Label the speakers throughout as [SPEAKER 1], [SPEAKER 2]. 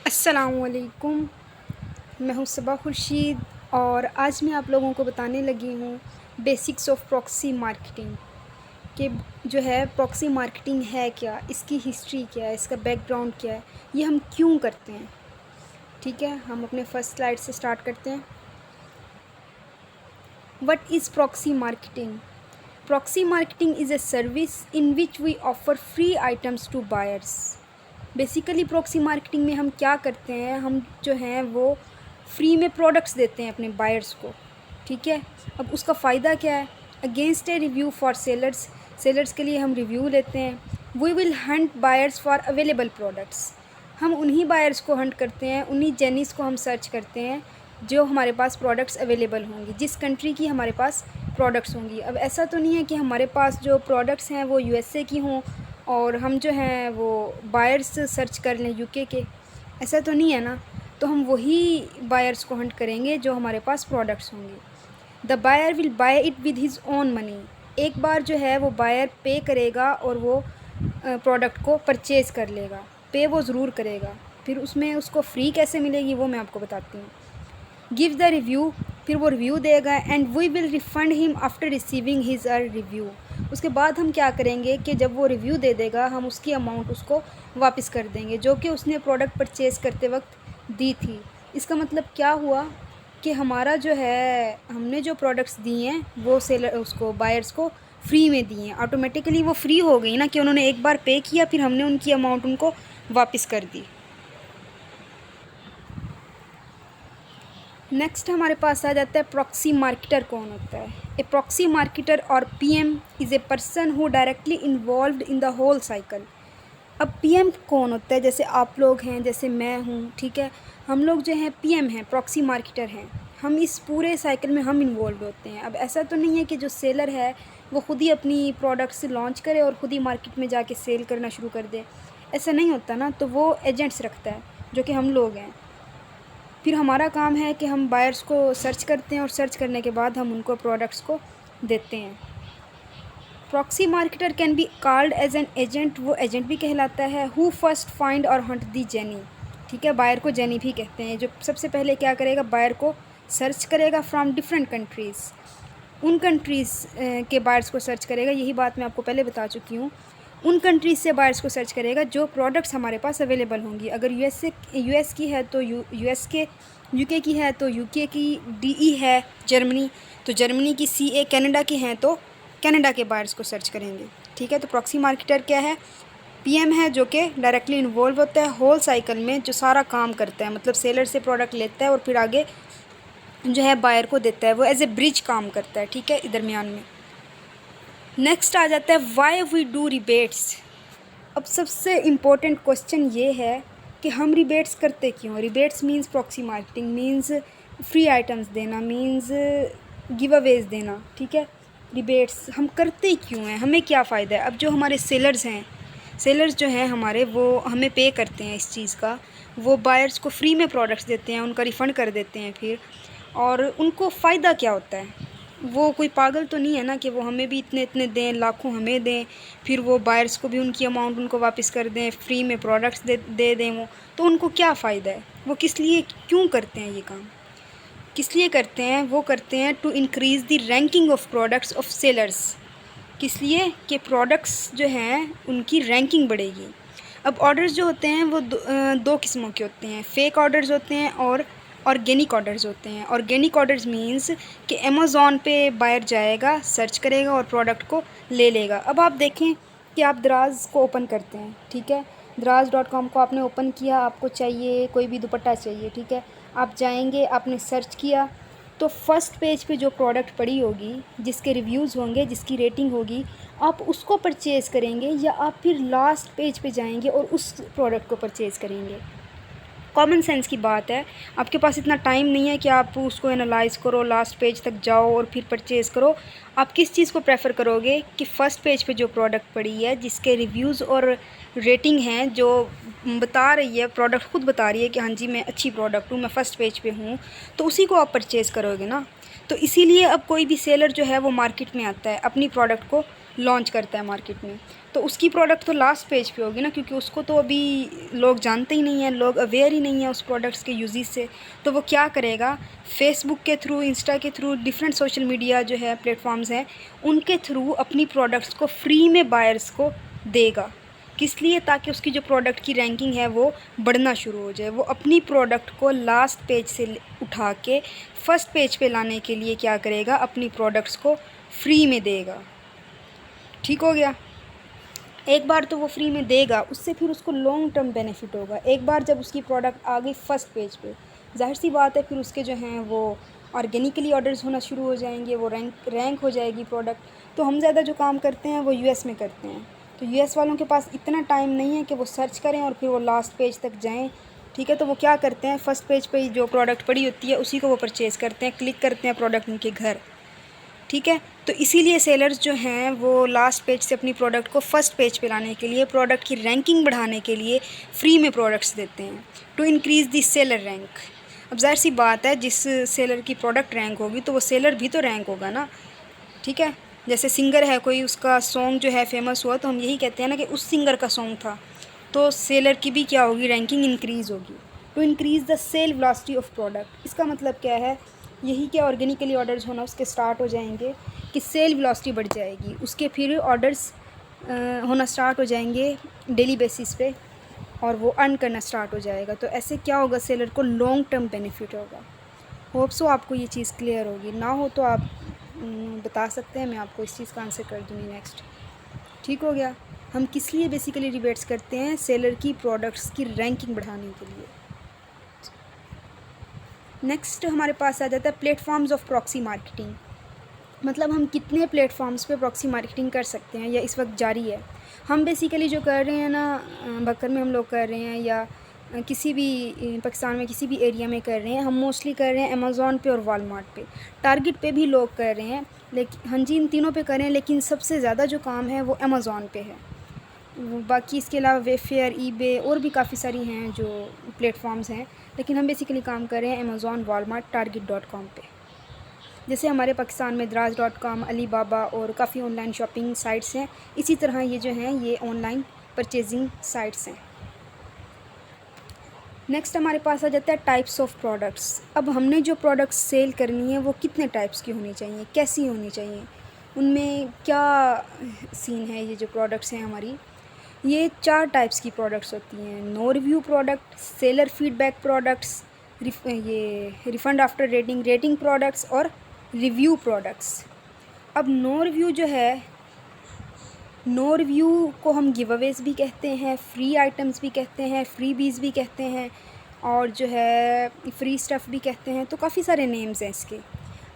[SPEAKER 1] अस्सलामुअलैकुम। मैं हूँ सबा खुर्शीद और आज मैं आप लोगों को बताने लगी हूँ बेसिक्स ऑफ प्रॉक्सी मार्केटिंग कि जो है प्रॉक्सी मार्केटिंग है क्या, इसकी हिस्ट्री क्या है, इसका बैकग्राउंड क्या है, ये हम क्यों करते हैं। ठीक है, हम अपने फर्स्ट स्लाइड से स्टार्ट करते हैं। What is proxy marketing? Proxy marketing is a service in which we offer free items to buyers. Basically proxy marketing में हम क्या करते हैं, हम जो हैं वो फ्री में प्रोडक्ट्स देते हैं अपने बायर्स को। ठीक है, अब उसका फ़ायदा क्या है? Against a review for sellers, sellers के लिए हम रिव्यू लेते हैं। We will hunt buyers for available products, हम उन्हीं बायर्स को हंट करते हैं, उन्हीं जेनिस को हम सर्च करते हैं जो हमारे पास प्रोडक्ट्स अवेलेबल होंगी, जिस कंट्री की हमारे पास प्रोडक्ट्स होंगी। अब ऐसा तो नहीं है कि हमारे पास जो प्रोडक्ट्स हैं वो यूएसए की हों और हम जो हैं वो बायर्स सर्च कर लें यूके के, ऐसा तो नहीं है ना। तो हम वही बायर्स को हंट करेंगे जो हमारे पास प्रोडक्ट्स होंगे। The buyer will buy it with his own money, एक बार जो है वो बायर पे करेगा और वो प्रोडक्ट को परचेज़ कर लेगा, पे वो ज़रूर करेगा। फिर उसमें उसको फ्री कैसे मिलेगी वो मैं आपको बताती हूँ। गिव द रिव्यू, फिर वो रिव्यू देगा and we will refund him after receiving his a review. उसके बाद हम क्या करेंगे कि जब वो रिव्यू दे देगा हम उसकी अमाउंट उसको वापस कर देंगे जो कि उसने प्रोडक्ट परचेज़ करते वक्त दी थी। इसका मतलब क्या हुआ कि हमारा जो है, हमने जो प्रोडक्ट्स दिए हैं वो सेलर उसको बायर्स को फ्री में दिए हैं, ऑटोमेटिकली वो फ्री हो गई ना, कि उन्होंने एक बार पे किया फिर हमने उनकी अमाउंट उनको वापस कर दी। नेक्स्ट हमारे पास आ जाता है प्रॉक्सी मार्केटर कौन होता है। A proxy marketer or PM is a person who directly involved in the whole cycle. अब पीएम कौन होता है? जैसे आप लोग हैं, जैसे मैं हूँ, ठीक है, हम लोग जो हैं पीएम हैं, प्रॉक्सी मार्केटर हैं। हम इस पूरे साइकिल में हम इन्वॉल्व होते हैं। अब ऐसा तो नहीं है कि जो सेलर है वो ख़ुद ही अपनी प्रोडक्ट्स लॉन्च करे और ख़ुद ही मार्केट में जाके सेल करना शुरू कर दे, ऐसा नहीं होता ना। तो वो एजेंट्स रखता है जो कि हम लोग हैं। फिर हमारा काम है कि हम बायर्स को सर्च करते हैं और सर्च करने के बाद हम उनको प्रोडक्ट्स को देते हैं। Proxy marketer can be called as an agent, वो एजेंट भी कहलाता है। हु फर्स्ट फाइंड और हंट दी जेनी, ठीक है, बायर को जेनी भी कहते हैं। जो सबसे पहले क्या करेगा, बायर को सर्च करेगा फ्रॉम डिफरेंट कंट्रीज़, उन कंट्रीज़ के बायर्स को सर्च करेगा। यही बात मैं आपको पहले बता चुकी हूँ। उन कंट्रीज़ से बायर्स को सर्च करेगा जो प्रोडक्ट्स हमारे पास अवेलेबल होंगी। अगर यूएस की है तो यूएस के, यूके की है तो यूके की, डीई है जर्मनी तो जर्मनी की, सीए कनाडा की हैं तो कनाडा के बायर्स को सर्च करेंगे। ठीक है, तो प्रॉक्सी मार्केटर क्या है? पीएम है जो कि डायरेक्टली इन्वॉल्व होता है होल साइकिल में, जो सारा काम करता है, मतलब सेलर से प्रोडक्ट लेता है और फिर आगे जो है बायर को देता है। वो एज ए ब्रिज काम करता है, ठीक है, दरमियान में। नेक्स्ट आ जाता है वाई वी डू रिबेट्स। अब सबसे इम्पोर्टेंट क्वेश्चन ये है कि हम रिबेट्स करते क्यों? Rebates means proxy marketing means free items देना, मीन्स गिव अवेज देना। ठीक है, रिबेट्स हम करते क्यों हैं, हमें क्या फ़ायदा है? अब जो हमारे सेलर्स हैं, सेलर्स जो हैं हमारे, वो हमें पे करते हैं इस चीज़ का, वो बायर्स को फ्री में प्रोडक्ट्स देते हैं, उनका रिफ़ंड कर देते हैं फिर, और उनको फ़ायदा क्या होता है? वो कोई पागल तो नहीं है ना कि वो हमें भी इतने इतने दें, लाखों हमें दें, फिर वो बायर्स को भी उनकी अमाउंट उनको वापस कर दें, फ्री में प्रोडक्ट्स दे दें। वो तो उनको क्या फ़ायदा है? वो किस लिए क्यों करते हैं ये काम? किस लिए करते हैं? वो करते हैं to increase the ranking of products of sellers. किस लिए? कि प्रोडक्ट्स जो हैं उनकी रैंकिंग बढ़ेगी। अब ऑर्डर्स जो होते हैं वो दो किस्मों के होते हैं, फ़ेक ऑर्डर्स होते हैं और ऑर्गेनिक ऑर्डर्स होते हैं। ऑर्गेनिक ऑर्डर्स मींस कि अमेज़ॉन पे बायर जाएगा, सर्च करेगा और प्रोडक्ट को ले लेगा। अब आप देखें कि आप दराज़ को ओपन करते हैं, ठीक है, दराज़.com को आपने ओपन किया, आपको चाहिए कोई भी दुपट्टा चाहिए, ठीक है, आप जाएंगे, आपने सर्च किया, तो फर्स्ट पेज पे जो प्रोडक्ट पड़ी होगी, जिसके रिव्यूज़ होंगे, जिसकी रेटिंग होगी, आप उसको परचेज़ करेंगे या आप फिर लास्ट पेज पे जाएंगे और उस प्रोडक्ट को परचेज़ करेंगे। कॉमन सेंस की बात है, आपके पास इतना टाइम नहीं है कि आप उसको एनालाइज़ करो, लास्ट पेज तक जाओ और फिर परचेज़ करो। आप किस चीज़ को प्रेफर करोगे कि फ़र्स्ट पेज पे जो प्रोडक्ट पड़ी है, जिसके रिव्यूज़ और रेटिंग हैं, जो बता रही है, प्रोडक्ट ख़ुद बता रही है कि हाँ जी मैं अच्छी प्रोडक्ट हूँ, मैं फ़र्स्ट पेज पे हूँ, तो उसी को आप परचेज़ करोगे ना। तो इसीलिए अब कोई भी सेलर जो है वो मार्केट में आता है अपनी प्रोडक्ट को लॉन्च करता है मार्केट में, तो उसकी प्रोडक्ट तो लास्ट पेज पे होगी ना, क्योंकि उसको तो अभी लोग जानते ही नहीं हैं, लोग अवेयर ही नहीं है उस प्रोडक्ट्स के यूजेस से। तो वो क्या करेगा, फेसबुक के थ्रू, इंस्टा के थ्रू, डिफरेंट सोशल मीडिया जो है प्लेटफॉर्म्स हैं, उनके थ्रू अपनी प्रोडक्ट्स को फ्री में बायर्स को देगा। किस लिए? ताकि उसकी जो प्रोडक्ट की रैंकिंग है वो बढ़ना शुरू हो जाए। वो अपनी प्रोडक्ट को लास्ट पेज से उठा के फर्स्ट पेज पे लाने के लिए क्या करेगा, अपनी प्रोडक्ट्स को फ्री में देगा। ठीक हो गया। एक बार तो वो फ्री में देगा, उससे फिर उसको लॉन्ग टर्म बेनिफिट होगा। एक बार जब उसकी प्रोडक्ट आ गई फर्स्ट पेज पे, जाहिर सी बात है फिर उसके जो हैं वो ऑर्गेनिकली ऑर्डर्स होना शुरू हो जाएंगे, वो रैंक हो जाएगी प्रोडक्ट। तो हम ज़्यादा जो काम करते हैं वो यूएस में करते हैं, तो यूएस वालों के पास इतना टाइम नहीं है कि वो सर्च करें और फिर वो लास्ट पेज तक जाएँ। ठीक है, तो वो क्या करते हैं, फर्स्ट पेज पे जो प्रोडक्ट पड़ी होती है उसी को वो परचेज़ करते हैं, क्लिक करते हैं प्रोडक्ट उनके घर। ठीक है, तो इसीलिए सेलर्स जो हैं वो लास्ट पेज से अपनी प्रोडक्ट को फर्स्ट पेज पे लाने के लिए, प्रोडक्ट की रैंकिंग बढ़ाने के लिए फ्री में प्रोडक्ट्स देते हैं, to increase the seller rank. अब ज़ाहिर सी बात है, जिस सेलर की प्रोडक्ट रैंक होगी तो वो सेलर भी तो रैंक होगा ना। ठीक है, जैसे सिंगर है कोई, उसका सॉन्ग जो है फेमस हुआ, तो हम यही कहते हैं ना कि उस सिंगर का सॉन्ग था, तो सेलर की भी क्या होगी, रैंकिंग इंक्रीज़ होगी। To increase the sale velocity of product, इसका मतलब क्या है, यही कि ऑर्गेनिकली ऑर्डर्स होना उसके स्टार्ट हो जाएंगे, कि सेल वेलोसिटी बढ़ जाएगी, उसके फिर ऑर्डर्स होना स्टार्ट हो जाएंगे डेली बेसिस पे, और वो अर्न करना स्टार्ट हो जाएगा। तो ऐसे क्या होगा, सेलर को लॉन्ग टर्म बेनिफिट होगा। होप सो आपको ये चीज़ क्लियर होगी, ना हो तो आप बता सकते हैं, मैं आपको इस चीज़ का आंसर कर दूँगी नेक्स्ट। ठीक हो गया। हम किस लिए बेसिकली रिबेट्स करते हैं, सेलर की प्रोडक्ट्स की रैंकिंग बढ़ाने के लिए। नेक्स्ट हमारे पास आ जाता है प्लेटफॉर्म्स ऑफ प्रॉक्सी मार्केटिंग, मतलब हम कितने प्लेटफॉर्म्स पे प्रॉक्सी मार्केटिंग कर सकते हैं या इस वक्त जारी है। हम बेसिकली जो कर रहे हैं ना, बकर में हम लोग कर रहे हैं, या किसी भी पाकिस्तान में किसी भी एरिया में कर रहे हैं, हम मोस्टली कर रहे हैं अमेज़ॉन पे और वॉलमार्ट पे। टारगेट पे भी लोग कर रहे हैं, लेकिन हाँ जी, इन तीनों पे कर रहे हैं, लेकिन सबसे ज़्यादा जो काम है वो अमेज़ॉन पे है। बाकी इसके अलावा वेफेयर, ईबे और भी काफ़ी सारी हैं जो प्लेटफॉर्म्स हैं, लेकिन हम बेसिकली काम कर रहे हैं अमेज़ॉन, वॉलमार्ट, टारगेट.com पे। जैसे हमारे पाकिस्तान में दराज.com, अलीबाबा और काफ़ी ऑनलाइन शॉपिंग साइट्स हैं, इसी तरह ये जो हैं ये ऑनलाइन परचेजिंग साइट्स हैं। नेक्स्ट हमारे पास आ जाता है टाइप्स ऑफ प्रोडक्ट्स। अब हमने जो प्रोडक्ट्स सेल करनी है वो कितने टाइप्स की होनी चाहिए, कैसी होनी चाहिए, उनमें क्या सीन है। ये जो प्रोडक्ट्स हैं हमारी, ये 4 टाइप्स की प्रोडक्ट्स होती हैं। No review product, seller feedback products, ये refund after rating, rating products और रिव्यू प्रोडक्ट्स। अब नो रिव्यू जो है, नो रिव्यू को हम गिव अवेज़ भी कहते हैं, फ्री आइटम्स भी कहते हैं, फ्री बीज भी कहते हैं, और जो है फ्री स्टफ़ भी कहते हैं, तो काफ़ी सारे नेम्स हैं इसके।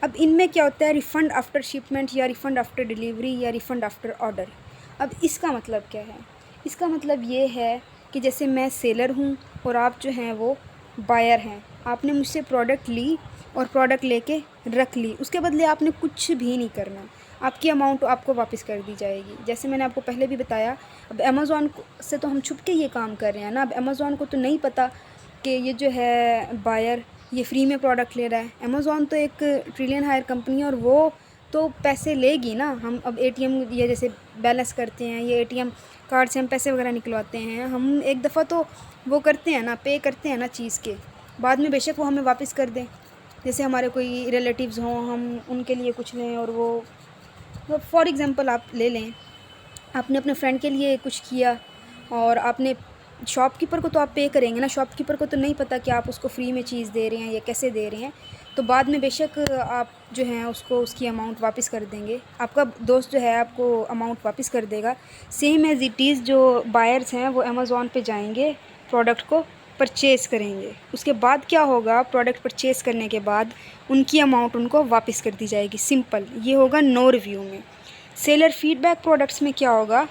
[SPEAKER 1] अब इनमें क्या होता है, रिफ़ंड आफ्टर शिपमेंट या रिफ़ंड आफ्टर डिलीवरी या रिफ़ंड आफ्टर ऑर्डर। अब इसका मतलब क्या है, इसका मतलब ये है कि जैसे मैं सेलर हूँ और आप जो हैं वो बायर हैं, आपने मुझसे प्रोडक्ट ली और प्रोडक्ट लेके रख ली, उसके बदले आपने कुछ भी नहीं करना, आपकी अमाउंट आपको वापस कर दी जाएगी। जैसे मैंने आपको पहले भी बताया, अब अमेज़ॉन से तो हम छुप के ये काम कर रहे हैं ना, अब अमेज़ॉन को तो नहीं पता कि ये जो है बायर ये फ्री में प्रोडक्ट ले रहा है। अमेज़ॉन तो एक ट्रिलियन हायर कंपनी है और वो तो पैसे लेगी ना। हम अब एटीएम ये जैसे बैलेंस करते हैं, ये एटीएम कार्ड से हम पैसे वगैरह निकलवाते हैं, हम एक दफ़ा तो वो करते हैं ना, पे करते हैं ना चीज़ के, बाद में बेशक वो हमें वापस कर दें। जैसे हमारे कोई रिलेटिव्स हों, हम उनके लिए कुछ लें और वो फॉर एग्ज़ाम्पल आप ले लें, आपने अपने फ्रेंड के लिए कुछ किया और आपने शॉपकीपर को तो आप पे करेंगे ना, शॉपकीपर को तो नहीं पता कि आप उसको फ्री में चीज़ दे रहे हैं या कैसे दे रहे हैं, तो बाद में बेशक आप जो हैं उसको उसकी अमाउंट वापस कर देंगे, आपका दोस्त जो है आपको अमाउंट वापस कर देगा। सेम एज़ इट इज़ जो बायर्स हैं वो अमेज़ॉन पे जाएंगे, प्रोडक्ट को परचेज़ करेंगे, उसके बाद क्या होगा, प्रोडक्ट परचेज़ करने के बाद उनकी अमाउंट उनको वापस कर दी जाएगी। सिंपल, ये होगा नो रिव्यू में। सेलर फीडबैक प्रोडक्ट्स में क्या होगा,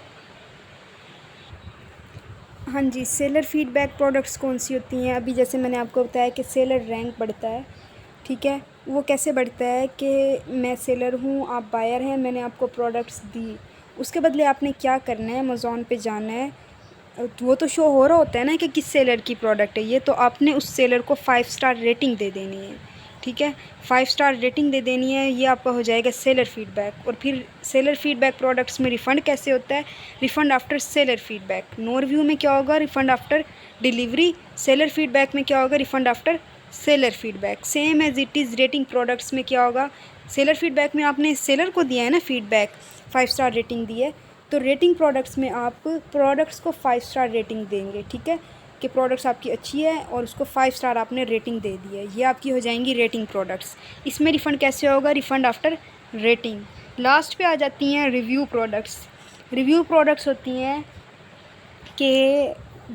[SPEAKER 1] हाँ जी, सेलर फीडबैक प्रोडक्ट्स कौन सी होती हैं, अभी जैसे मैंने आपको बताया कि सेलर रैंक बढ़ता है। ठीक है, वो कैसे बढ़ता है कि मैं सेलर हूँ, आप बायर हैं, मैंने आपको प्रोडक्ट्स दी, उसके बदले आपने क्या करना है, अमेज़ॉन पे जाना है, वो तो शो हो रहा होता है ना कि किस सेलर की प्रोडक्ट है ये, तो आपने उस सेलर को 5 स्टार रेटिंग दे देनी है। ठीक है। 5 स्टार रेटिंग दे देनी है, ये आपका हो जाएगा सेलर फीडबैक। और फिर सेलर फीडबैक प्रोडक्ट्स में रिफ़ंड कैसे होता है, refund after seller feedback. No review में क्या होगा, refund after delivery. Seller feedback में क्या होगा, refund after seller feedback. Same as it is rating products में क्या होगा, सेलर फीडबैक में आपने सेलर को दिया है ना फीडबैक, 5 स्टार रेटिंग दी है, तो रेटिंग प्रोडक्ट्स में आप प्रोडक्ट्स को 5 स्टार रेटिंग देंगे, ठीक है, कि प्रोडक्ट्स आपकी अच्छी है और उसको 5 स्टार आपने रेटिंग दे दी है, ये आपकी हो जाएंगी रेटिंग प्रोडक्ट्स। इसमें रिफ़ंड कैसे होगा, रिफ़ंड आफ्टर रेटिंग। लास्ट पे आ जाती हैं रिव्यू प्रोडक्ट्स। रिव्यू प्रोडक्ट्स होती हैं कि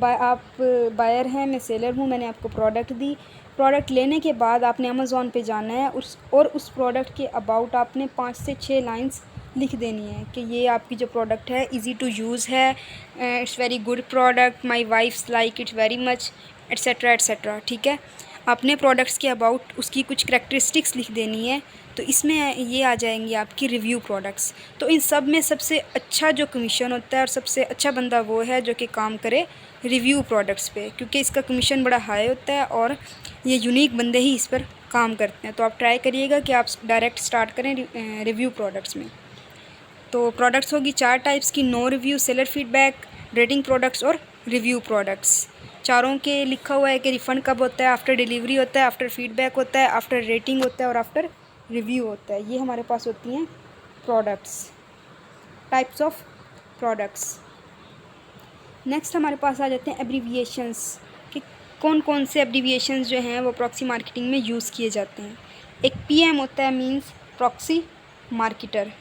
[SPEAKER 1] आप बायर हैं, मैं सेलर हूँ, मैंने आपको प्रोडक्ट दी, प्रोडक्ट लेने के बाद आपने अमेज़ॉन पे जाना है उस प्रोडक्ट के अबाउट आपने 5 से 6 लाइंस लिख देनी है कि ये आपकी जो प्रोडक्ट है इजी टू यूज़ है, it's very good product, my wives like it very much, etcetera etcetera, ठीक है। अपने प्रोडक्ट्स के अबाउट उसकी कुछ करैक्टरिस्टिक्स लिख देनी है, तो इसमें ये आ जाएंगी आपकी रिव्यू प्रोडक्ट्स। तो इन सब में सबसे अच्छा जो कमीशन होता है और सबसे अच्छा बंदा वो है जो कि काम करे रिव्यू प्रोडक्ट्स पे, क्योंकि इसका कमीशन बड़ा हाई होता है और ये यूनिक बंदे ही इस पर काम करते हैं। तो आप ट्राई करिएगा कि आप डायरेक्ट स्टार्ट करें रिव्यू प्रोडक्ट्स में। तो प्रोडक्ट्स होगी 4 टाइप्स की, no review, seller feedback, rating products और रिव्यू प्रोडक्ट्स। चारों के लिखा हुआ है कि रिफ़ंड कब होता है, आफ्टर डिलीवरी होता है, आफ्टर फीडबैक होता है, आफ्टर रेटिंग होता है और आफ्टर रिव्यू होता है। ये हमारे पास होती हैं products, types of products. Next हमारे पास आ जाते हैं एब्रीविएशंस, कि कौन कौन से एब्रीविएशंस जो हैं वो प्रॉक्सी मार्केटिंग में यूज़ किए जाते हैं। एक पीएम होता है, means proxy marketer,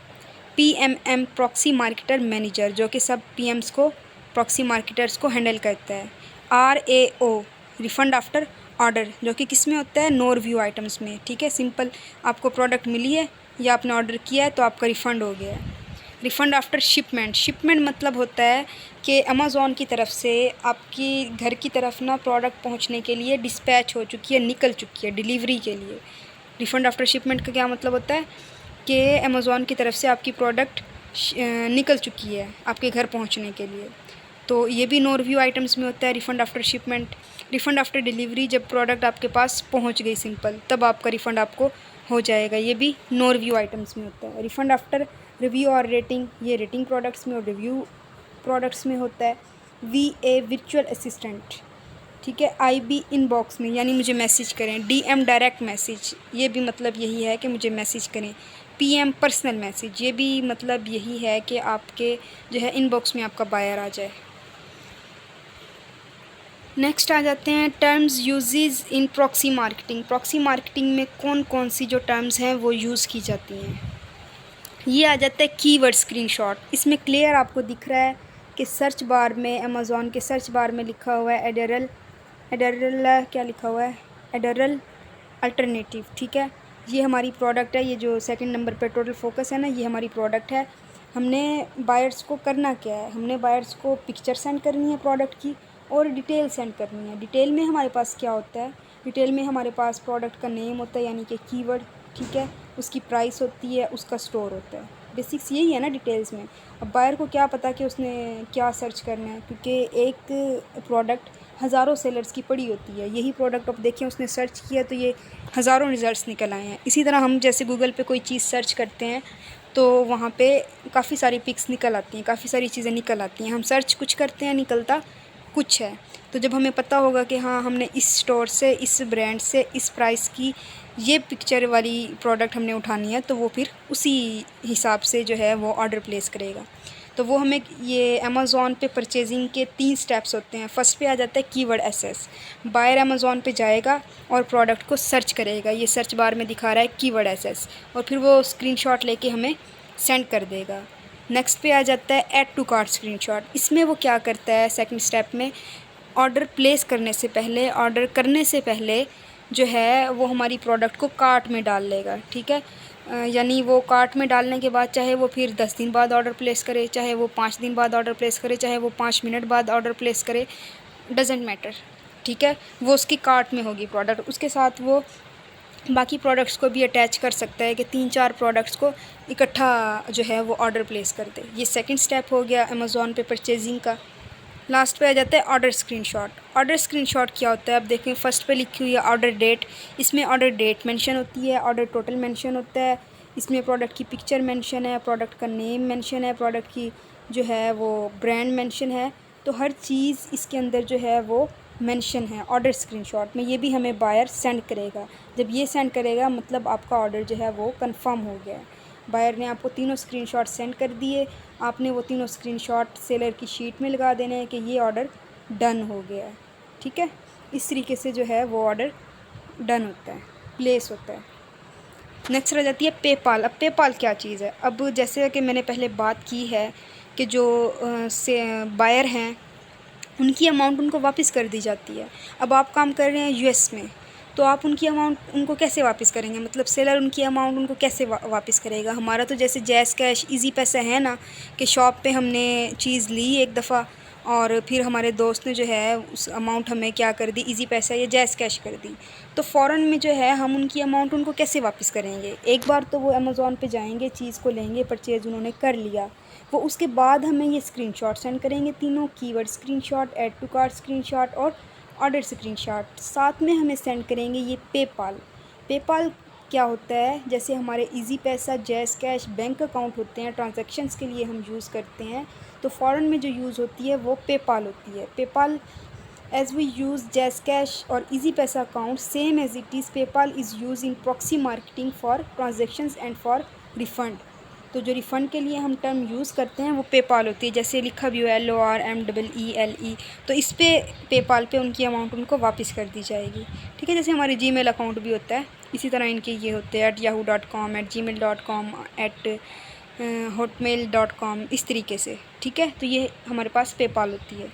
[SPEAKER 1] PMM proxy marketer manager, जो कि सब पीएम्स को, प्रॉक्सी मार्केटर्स को हैंडल करता है। आरएओ रिफ़ंड आफ्टर ऑर्डर, जो कि किस में होता है, नो रिव्यू आइटम्स में, ठीक है। सिंपल, आपको प्रोडक्ट मिली है या आपने ऑर्डर किया है तो आपका रिफ़ंड हो गया है। रिफ़ंड आफ्टर शिपमेंट, शिपमेंट मतलब होता है कि अमेज़ॉन की तरफ से आपकी घर की तरफ ना प्रोडक्ट पहुंचने के लिए डिस्पैच हो चुकी है, निकल चुकी है डिलीवरी के लिए। रिफ़ंड आफ्टर शिपमेंट का क्या मतलब होता है कि अमेज़ॉन की तरफ से आपकी प्रोडक्ट निकल चुकी है आपके घर पहुंचने के लिए, तो ये भी नो रिव्यू आइटम्स में होता है refund after shipment. Refund after delivery, जब प्रोडक्ट आपके पास पहुंच गई सिंपल, तब आपका रिफ़ंड आपको हो जाएगा, ये भी नो रिव्यू आइटम्स में होता है। रिफ़ंड आफ्टर रिव्यू और रेटिंग, ये रेटिंग प्रोडक्ट्स में और रिव्यू प्रोडक्ट्स में होता है। वीए वर्चुअल असिस्टेंट, ठीक है। आईबी इनबॉक्स में, यानी मुझे मैसेज करें। डीएम डायरेक्ट मैसेज, ये भी मतलब यही है कि मुझे मैसेज करें। पीएम पर्सनल मैसेज, ये भी मतलब यही है कि आपके जो है इनबॉक्स में आपका बायर आ जाए। नेक्स्ट आ जाते हैं टर्म्स यूजेस इन प्रॉक्सी मार्केटिंग। प्रॉक्सी मार्केटिंग में कौन कौन सी जो टर्म्स हैं वो यूज़ की जाती हैं। ये आ जाता है कीवर्ड स्क्रीनशॉट। इसमें क्लियर आपको दिख रहा है कि सर्च बार में, अमेज़ॉन के सर्च बार में लिखा हुआ है एडरल क्या लिखा हुआ है, एडरल अल्टरनेटिव, ठीक है। ये हमारी प्रोडक्ट है, ये जो सेकंड नंबर पे टोटल फोकस है ना, ये हमारी प्रोडक्ट है। हमने बायर्स को करना क्या है, हमने बायर्स को पिक्चर सेंड करनी है प्रोडक्ट की और डिटेल सेंड करनी है। डिटेल में हमारे पास क्या होता है, डिटेल में हमारे पास प्रोडक्ट का नेम होता है, यानी कि कीवर्ड, ठीक है, उसकी प्राइस होती है, उसका स्टोर होता है। बेसिक्स यही है ना डिटेल्स में। अब बायर को क्या पता कि उसने क्या सर्च करना है, क्योंकि एक प्रोडक्ट हज़ारों सेलर्स की पड़ी होती है। यही प्रोडक्ट अब देखें उसने सर्च किया तो ये हज़ारों रिज़ल्ट्स निकल आए हैं। इसी तरह हम जैसे गूगल पे कोई चीज़ सर्च करते हैं तो वहाँ पे काफ़ी सारी पिक्स निकल आती हैं, काफ़ी सारी चीज़ें निकल आती हैं। हम सर्च कुछ करते हैं, निकलता कुछ है। तो जब हमें पता होगा कि हाँ, हमने इस स्टोर से, इस ब्रांड से, इस प्राइस की ये पिक्चर वाली प्रोडक्ट हमने उठानी है, तो वो फिर उसी हिसाब से जो है वो ऑर्डर प्लेस करेगा। तो वो हमें, ये अमेज़ॉन पे परचेजिंग के 3 स्टेप्स होते हैं। फर्स्ट पे आ जाता है कीवर्ड एसेस। बायर अमेज़ॉन पे जाएगा और प्रोडक्ट को सर्च करेगा, ये सर्च बार में दिखा रहा है कीवर्ड एसेस, और फिर वो स्क्रीनशॉट लेके हमें सेंड कर देगा। नेक्स्ट पे आ जाता है ऐड टू कार्ट स्क्रीनशॉट। इसमें वो क्या करता है, सेकंड स्टेप में ऑर्डर प्लेस करने से पहले, ऑर्डर करने से पहले जो है वो हमारी प्रोडक्ट को कार्ट में डाल लेगा, ठीक है। यानी वो कार्ट में डालने के बाद चाहे वो फिर 10 दिन बाद ऑर्डर प्लेस करे, चाहे वो 5 दिन बाद ऑर्डर प्लेस करे, चाहे वो 5 मिनट बाद ऑर्डर प्लेस करे, डजेंट मैटर, ठीक है। वो उसकी कार्ट में होगी प्रोडक्ट, उसके साथ वो बाकी प्रोडक्ट्स को भी अटैच कर सकता है कि 3-4 प्रोडक्ट्स को इकट्ठा जो है वो ऑर्डर प्लेस कर दे। ये सेकंड स्टेप हो गया अमेज़ॉन पे परचेजिंग का। लास्ट पे आ जाता है ऑर्डर स्क्रीनशॉट। ऑर्डर स्क्रीनशॉट क्या होता है, अब देखें फर्स्ट पे लिखी हुई है ऑर्डर डेट, इसमें ऑर्डर डेट मेंशन होती है, ऑर्डर टोटल मेंशन होता है, इसमें प्रोडक्ट की पिक्चर मेंशन है, प्रोडक्ट का नेम मेंशन है, प्रोडक्ट की जो है वो ब्रांड मेंशन है। तो हर चीज़ इसके अंदर जो है वो मेंशन है ऑर्डर स्क्रीनशॉट में। ये भी हमें बायर सेंड करेगा। जब ये सेंड करेगा मतलब आपका ऑर्डर जो है वो कंफर्म हो गया है। बायर ने आपको तीनों स्क्रीनशॉट सेंड कर दिए, आपने वो तीनों स्क्रीनशॉट सेलर की शीट में लगा देने हैं कि ये ऑर्डर डन हो गया है। ठीक है, इस तरीके से जो है वो ऑर्डर डन होता है, प्लेस होता है। नेक्स्ट रह जाती है पेपाल। अब पेपाल क्या चीज़ है, अब जैसे कि मैंने पहले बात की है कि जो से बायर हैं उनकी अमाउंट उनको वापस कर दी जाती है। अब आप काम कर रहे हैं यूएस में, तो आप उनकी अमाउंट उनको कैसे वापस करेंगे, मतलब सेलर उनकी अमाउंट उनको कैसे वापस करेगा। हमारा तो जैसे जैज़ कैश इजी पैसा है ना, कि शॉप पे हमने चीज़ ली एक दफ़ा और फिर हमारे दोस्त ने जो है उस अमाउंट हमें क्या कर दी, इजी पैसा या जैज़ कैश कर दी। तो फ़ौरन में जो है हम उनकी अमाउंट उनको कैसे वापस करेंगे। एक बार तो वो अमेज़ॉन पे जाएंगे, चीज़ को लेंगे, परचेज़ उन्होंने कर लिया, वो उसके बाद हमें ये स्क्रीनशॉट सेंड करेंगे, तीनों keyword screenshot, add to cart screenshot और ऑर्डर स्क्रीनशॉट। साथ में हमें सेंड करेंगे ये पेपाल। पेपाल क्या होता है, जैसे हमारे इजी पैसा, जैज़ कैश बैंक अकाउंट होते हैं, ट्रांजैक्शंस के लिए हम यूज़ करते हैं, तो फ़ौरन में जो यूज़ होती है वो पेपाल होती है। PayPal as we use JazzCash और Easypaisa account same as it is, PayPal is use in proxy marketing for transactions and for refund. तो जो रिफ़ंड के लिए हम टर्म यूज़ करते हैं वो पेपाल होती है, जैसे लिखा भी हो LORMEELE। तो इस पे पेपाल पे उनकी अमाउंट उनको वापस कर दी जाएगी। ठीक है, जैसे हमारे जीमेल अकाउंट भी होता है, इसी तरह इनके ये होते हैं @yahoo.com, @gmail.com, @hotmail.com, इस तरीके से। ठीक है, तो ये हमारे पास पेपाल होती है।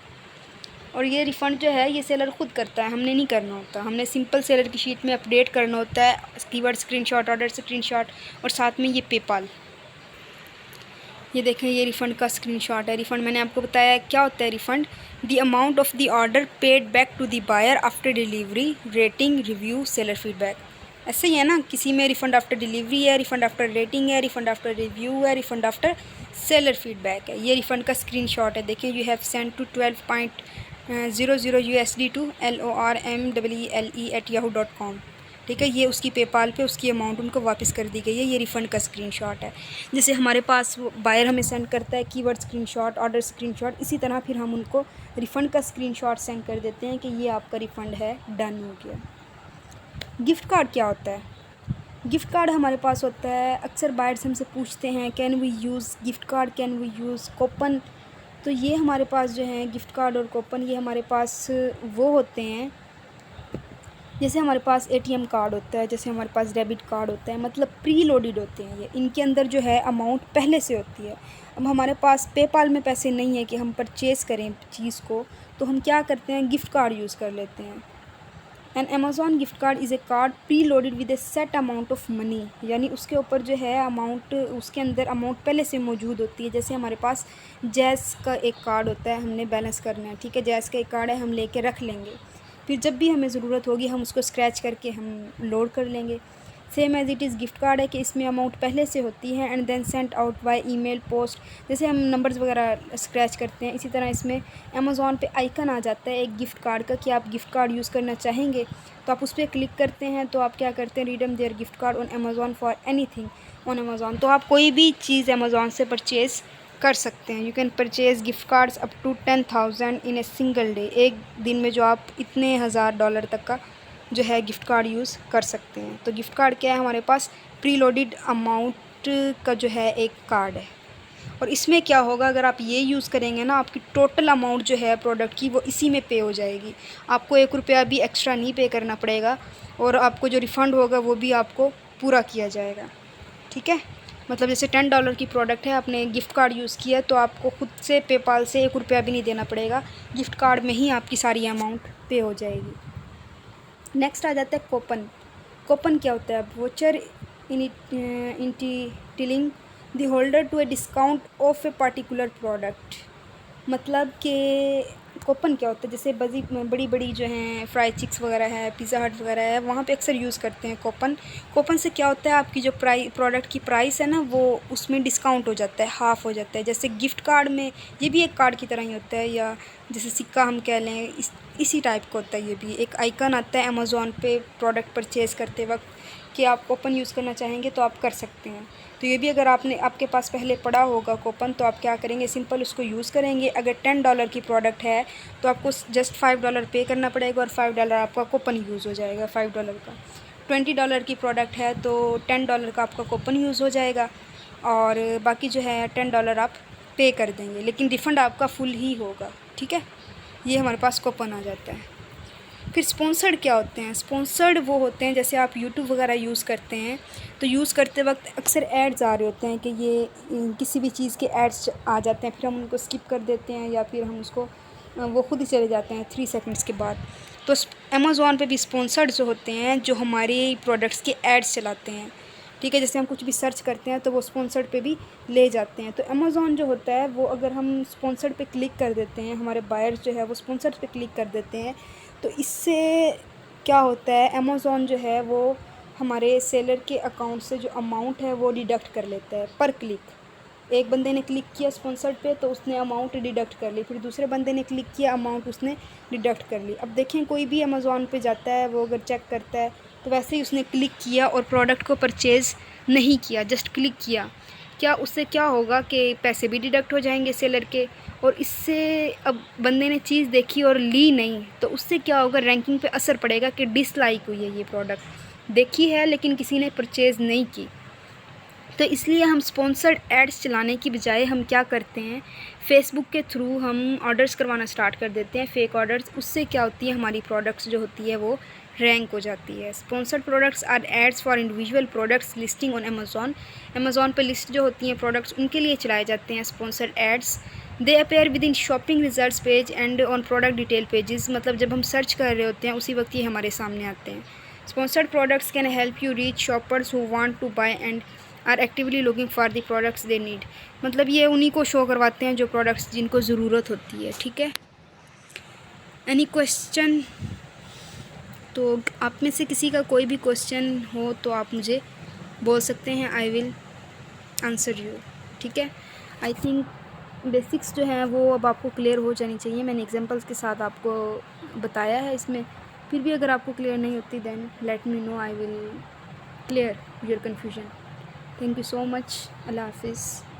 [SPEAKER 1] और ये रिफ़ंड जो है ये सेलर ख़ुद करता है, हमने नहीं करना होता। हमने सिंपल सेलर की शीट में अपडेट करना होता है कीवर्ड स्क्रीनशॉट, ऑर्डर स्क्रीनशॉट और साथ में ये पेपाल। ये देखें, ये रिफ़ंड का स्क्रीनशॉट है। रिफ़ंड मैंने आपको बताया क्या होता है refund, the amount of the order paid back to the buyer after delivery, rating, review, seller feedback. ऐसे ही है ना, किसी में रिफ़ंड आफ्टर डिलीवरी है, रिफ़ंड आफ्टर रेटिंग है, रिफ़ंड आफ्टर रिव्यू है, रिफ़ंड आफ्टर सेलर फीडबैक है। ये रिफ़ंड का स्क्रीनशॉट है, देखें, you have send to 12.00 USD to LORMEELE@yahoo.com। ठीक है, ये उसकी पेपाल पे उसकी अमाउंट उनको वापस कर दी गई है। ये रिफ़ंड का स्क्रीनशॉट है। जैसे हमारे पास वो बायर हमें सेंड करता है कीवर्ड स्क्रीनशॉट, ऑर्डर स्क्रीनशॉट, इसी तरह फिर हम उनको रिफ़ंड का स्क्रीनशॉट सेंड कर देते हैं कि ये आपका रिफ़ंड है, डन हो गया। गिफ्ट कार्ड क्या होता है, गिफ्ट कार्ड हमारे पास होता है, अक्सर बायर्स हमसे पूछते हैं can we use gift card, can we use coupon. तो ये हमारे पास जो है गिफ्ट कार्ड और कूपन, ये हमारे पास वो होते हैं जैसे हमारे पास ATM कार्ड होता है, जैसे हमारे पास डेबिट कार्ड होता है, मतलब प्री लोडेड होते हैं ये। इनके अंदर जो है अमाउंट पहले से होती है। अब हमारे पास पेपाल में पैसे नहीं है कि हम परचेज़ करें चीज़ को, तो हम क्या करते हैं, गिफ्ट कार्ड यूज़ कर लेते हैं। An Amazon gift card is a card preloaded with a set amount of money, यानी उसके ऊपर जो है अमाउंट, उसके अंदर अमाउंट पहले से मौजूद होती है। जैसे हमारे पास जैज़ का एक कार्ड होता है, हमने बैलेंस करना है, ठीक है, जैज़ का एक कार्ड है, हम लेके रख लेंगे, फिर जब भी हमें ज़रूरत होगी हम उसको स्क्रैच करके हम लोड कर लेंगे। Same as it is gift card है कि इसमें अमाउंट पहले से होती है and then sent out by email, post, जैसे हम नंबर्स वगैरह स्क्रैच करते हैं, इसी तरह इसमें अमेज़ॉन पे आइकन आ जाता है एक गिफ्ट कार्ड का कि आप गिफ्ट कार्ड यूज़ करना चाहेंगे, तो आप उस पर क्लिक करते हैं, तो आप क्या करते हैं, redeem their gift card on Amazon for anything on Amazon. तो आप कोई भी चीज़ अमेज़ॉन से परचेज़ कर सकते हैं। You can purchase gift cards up to 10,000 in a single day. एक दिन में जो आप इतने $1000 तक का जो है गिफ्ट कार्ड यूज़ कर सकते हैं। तो गिफ्ट कार्ड क्या है, हमारे पास प्री लोडेड अमाउंट का जो है एक कार्ड है। और इसमें क्या होगा, अगर आप ये यूज़ करेंगे ना, आपकी टोटल अमाउंट जो है प्रोडक्ट की वो इसी में पे हो जाएगी। आपको ₹1 भी एक्स्ट्रा नहीं पे करना पड़ेगा और आपको जो रिफ़ंड होगा वो भी आपको पूरा किया जाएगा। ठीक है, मतलब जैसे $10 की प्रोडक्ट है, आपने गिफ्ट कार्ड यूज़ किया तो आपको खुद से पेपाल से ₹1 भी नहीं देना पड़ेगा, गिफ्ट कार्ड में ही आपकी सारी अमाउंट पे हो जाएगी। नेक्स्ट आ जाता है कूपन। कूपन क्या होता है, voucher entitling the holder to a discount of a particular product. मतलब कि कूपन क्या होता है, जैसे बड़ी बड़ी जो हैं फ्राई चिक्स वगैरह है, पिज़्ज़ा हट वगैरह है, वहाँ पे अक्सर यूज़ करते हैं कूपन। कूपन से क्या होता है, आपकी जो प्रोडक्ट की प्राइस है ना, वो उसमें डिस्काउंट हो जाता है, हाफ़ हो जाता है। जैसे गिफ्ट कार्ड में, ये भी एक कार्ड की तरह ही होता है, या जैसे सिक्का हम कह लें, इसी टाइप का होता है। ये भी एक आइकन आता है अमेज़ॉन पे प्रोडक्ट परचेज़ करते वक्त कि आप कूपन यूज़ करना चाहेंगे तो आप कर सकते हैं। तो ये भी अगर आपके पास पहले पड़ा होगा कूपन, तो आप क्या करेंगे, सिंपल उसको यूज़ करेंगे। अगर $10 की प्रोडक्ट है तो आपको जस्ट $5 पे करना पड़ेगा और $5 आपका कूपन यूज़ हो जाएगा $5 का। $20 की प्रोडक्ट है तो $10 का आपका कूपन यूज़ हो जाएगा और बाकी जो है $10 आप पे कर देंगे, लेकिन रिफ़ंड आपका फुल ही होगा। ठीक है, ये हमारे पास कूपन आ जाता है। फिर स्पॉन्सर्ड क्या होते हैं, स्पॉन्सर्ड वो होते हैं जैसे आप यूट्यूब वगैरह यूज़ करते हैं, तो यूज़ करते वक्त अक्सर एड्स आ रहे होते हैं कि ये किसी भी चीज़ के एड्स आ जाते हैं, फिर हम उनको स्किप कर देते हैं या फिर हम उसको वो खुद ही चले जाते हैं 3 सेकंड्स के बाद। तो अमेज़ॉन पे भी स्पॉन्सर्ड जो होते हैं, जो हमारे प्रोडक्ट्स के एड्स चलाते हैं। ठीक है, जैसे हम कुछ भी सर्च करते हैं तो वो स्पॉन्सर्ड पे भी ले जाते हैं। तो अमेज़ॉन जो होता है वो, अगर हम स्पॉन्सर्ड पे क्लिक कर देते हैं, हमारे बायर्स जो है वो स्पॉन्सर्ड पे क्लिक कर देते हैं, तो इससे क्या होता है, अमेज़ॉन जो है वो हमारे सेलर के अकाउंट से जो अमाउंट है वो डिडक्ट कर लेता है पर क्लिक। एक बंदे ने क्लिक किया स्पॉन्सर्ड पे तो उसने अमाउंट डिडक्ट कर ली, फिर दूसरे बंदे ने क्लिक किया, अमाउंट उसने डिडक्ट कर ली। अब देखें, कोई भी अमेज़ॉन पे जाता है, वो अगर चेक करता है तो वैसे ही उसने क्लिक किया और प्रोडक्ट को परचेज़ नहीं किया, जस्ट क्लिक किया, क्या उससे क्या होगा कि पैसे भी डिडक्ट हो जाएंगे सेलर के। और इससे अब बंदे ने चीज़ देखी और ली नहीं, तो उससे क्या होगा, रैंकिंग पे असर पड़ेगा कि डिसलाइक हुई है, ये प्रोडक्ट देखी है लेकिन किसी ने परचेज़ नहीं की। तो इसलिए हम स्पॉन्सर्ड एड्स चलाने की बजाय हम क्या करते हैं, फ़ेसबुक के थ्रू हम ऑर्डर्स करवाना स्टार्ट कर देते हैं, फ़ेक ऑर्डर्स। उससे क्या होती है, हमारी प्रोडक्ट्स जो होती है वो रैंक हो जाती है। Sponsored products are ads for individual products listing on Amazon. Amazon पर लिस्ट जो होती हैं प्रोडक्ट्स, उनके लिए चलाए जाते हैं sponsored ads. They appear within shopping results page and on product detail pages. मतलब जब हम सर्च कर रहे होते हैं उसी वक्त ये हमारे सामने आते हैं। Sponsored products can help you reach shoppers who want to buy and are actively looking for the products they need. मतलब ये उन्हीं को शो करवाते हैं जो प्रोडक्ट्स जिनको ज़रूरत होती है। ठीक है, एनी क्वेश्चन? तो आप में से किसी का कोई भी क्वेश्चन हो तो आप मुझे बोल सकते हैं, आई विल आंसर यू। ठीक है, आई थिंक बेसिक्स जो हैं वो अब आपको क्लियर हो जानी चाहिए। मैंने एग्जांपल्स के साथ आपको बताया है इसमें, फिर भी अगर आपको क्लियर नहीं होती then let me know, I will clear your confusion. Thank you so much. अल्लाह हाफिज़।